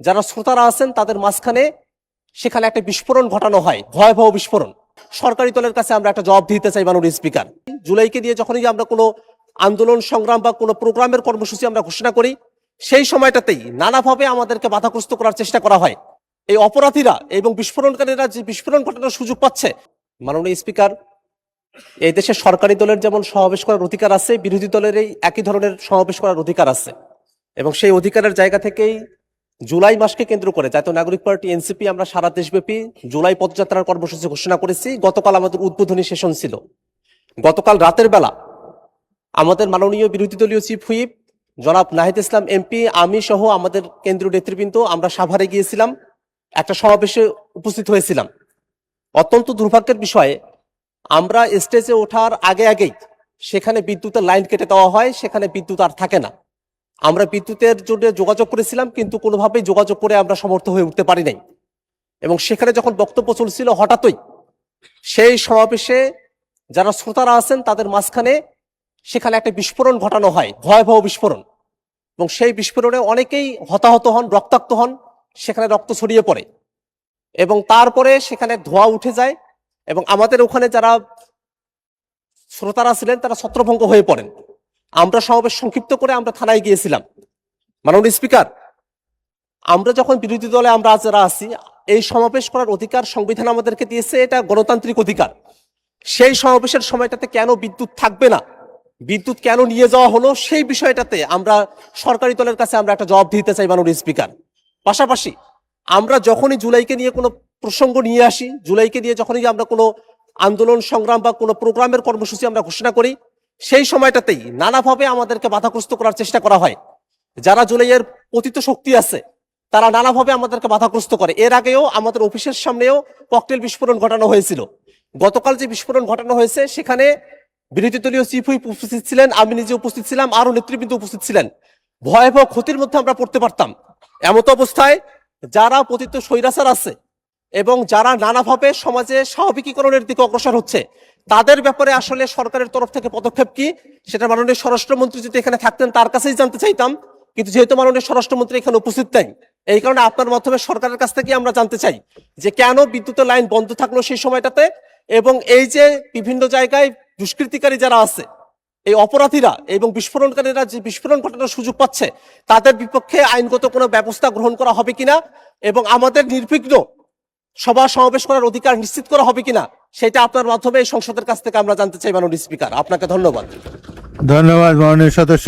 যারা শ্রোতারা আছেন তাদের মাঝখানে সেখানে একটা বিস্ফোরণ ঘটানো হয়, ভয়াবহ বিস্ফোরণ। সরকারি দলের কাছে আমরা একটা জবাব দিতে চাই মাননীয় স্পিকার। জুলাইকে দিয়ে যখনই আমরা কোনো আন্দোলন সংগ্রাম বা কোনো প্রোগ্রামের কর্মসূচি আমরা ঘোষণা করি, সেই সময়টাতেই নানাভাবে আমাদেরকে বাধাগ্রস্ত করার চেষ্টা করা হয়। এই অপরাধীরা এবং বিস্ফোরণকারীরা যে বিস্ফোরণ ঘটানোর সুযোগ পাচ্ছে, মাননীয় স্পিকার, এই দেশে সরকারি দলের যেমন সমাবেশ করার অধিকার আছে, বিরোধী দলের এই একই ধরনের সমাবেশ করার অধিকার আছে। এবং সেই অধিকারের জায়গা থেকেই জুলাই মাসকে কেন্দ্র করে জাতীয় নাগরিক পার্টি এনসিপি আমরা সারা দেশব্যাপী জুলাই পদযাত্রার কর্মসূচি ঘোষণা করেছি। গতকাল আমাদের উদ্বোধনী সেশন ছিল। গতকাল রাতের বেলা আমাদের মাননীয় বিরোধী দলীয় চিফ হুইপ জনাব নাহিদ ইসলাম এমপি, আমি সহ আমাদের কেন্দ্রীয় নেতৃবৃন্দ আমরা সাভারে গিয়েছিলাম, একটা সমাবেশে উপস্থিত হয়েছিলাম। অত্যন্ত দুর্ভাগ্যের বিষয়ে আমরা স্টেজে ওঠার আগেই সেখানে বিদ্যুতের লাইন কেটে দেওয়া হয়, সেখানে বিদ্যুৎ আর থাকে না। আমরা বিদ্যুতের জন্য যোগাযোগ করেছিলাম, কিন্তু কোনোভাবেই যোগাযোগ করে আমরা সমর্থ হয়ে উঠতে পারি নাই। এবং সেখানে যখন বক্তব্য চলছিল, হঠাৎই সেই সমাবেশে যারা শ্রোতারা আছেন তাদের মাঝখানে সেখানে একটা বিস্ফোরণ ঘটানো হয়, ভয়াবহ বিস্ফোরণ। এবং সেই বিস্ফোরণে অনেকেই হতাহত হন, রক্তাক্ত হন, সেখানে রক্ত ছড়িয়ে পড়ে এবং তারপরে সেখানে ধোঁয়া উঠে যায় এবং আমাদের ওখানে যারা শ্রোতারা ছিলেন তারা ছত্রভঙ্গ হয়ে পড়েন। আমরা সমাবেশ সংক্ষিপ্ত করে আমরা থানায় গিয়েছিলাম। মাননীয় স্পিকার, আমরা যখন বিরোধী দলে আমরা যারা আছি, এই সমাবেশ করার অধিকার সংবিধান আমাদেরকে দিয়েছে, এটা গণতান্ত্রিক অধিকার। সেই সমাবেশের সময়টাতে কেন বিদ্যুৎ থাকবে না, বিদ্যুৎ কেন নিয়ে যাওয়া হলো, সেই বিষয়টাতে আমরা সরকারি দলের কাছে আমরা একটা জবাব দিতে চাই মাননীয় স্পিকার। পাশাপাশি আমরা যখনই জুলাইকে নিয়ে কোনো প্রসঙ্গ নিয়ে আসি, জুলাইকে নিয়ে যখনই আমরা কোনো আন্দোলন সংগ্রাম বা কোনো প্রোগ্রামের কর্মসূচি আমরা ঘোষণা করি, সেই সময়টাতেই নানাভাবে আমাদেরকে বাধাগ্রস্ত করার চেষ্টা করা হয়। যারা জুলাইয়ের পতিত শক্তি আছে তারা নানাভাবে আমাদেরকে বাধাগ্রস্ত করে। এর আগেও আমাদের অফিসের সামনেও ককটেল বিস্ফোরণ ঘটানো হয়েছিল। গতকাল যে বিস্ফোরণ ঘটানো হয়েছে সেখানে বিরোধী দলীয় চিফ হুইপ উপস্থিত ছিলেন, আমি নিজে উপস্থিত ছিলাম, আরো নেতৃবৃন্দ উপস্থিত ছিলেন। ভয়াবহ ক্ষতির মধ্যে আমরা পড়তে পারতাম। এমত অবস্থায় যারা পতিত স্বৈরাচার আছে এবং যারা নানাভাবে সমাজে স্বাভাবিকীকরণের দিকে অগ্রসর হচ্ছে, তাদের ব্যাপারে আসলে সরকারের তরফ থেকে পদক্ষেপ কি, সেটা মাননীয় স্বরাষ্ট্রমন্ত্রী যদি এখানে থাকতেন তার কাছেই জানতে চাইতাম। কিন্তু যেহেতু মাননীয় স্বরাষ্ট্রমন্ত্রী এখানে উপস্থিত নেই, এই কারণে আপনার মাধ্যমে সরকারের কাছ থেকে আমরা জানতে চাই যে কেন বিদ্যুতের লাইন বন্ধ থাকলো সেই সময়টাতে, এবং এই যে বিভিন্ন জায়গায় দুষ্কৃতিকারী যারা আছে, এই অপরাধীরা এবং বিস্ফোরণকারীরা যে বিস্ফোরণ ঘটানোর সুযোগ পাচ্ছে, তাদের বিপক্ষে আইনগত কোনো ব্যবস্থা গ্রহণ করা হবে কিনা এবং আমাদের নির্বিঘ্ন সভা সমাবেশ করার অধিকার নিশ্চিত করা হবে কিনা, সেটা আপনার মাধ্যমে এই সংসদের কাছ থেকে আমরা জানতে চাই মাননীয় স্পিকার। আপনাকে ধন্যবাদ। ধন্যবাদ মাননীয় সদস্য।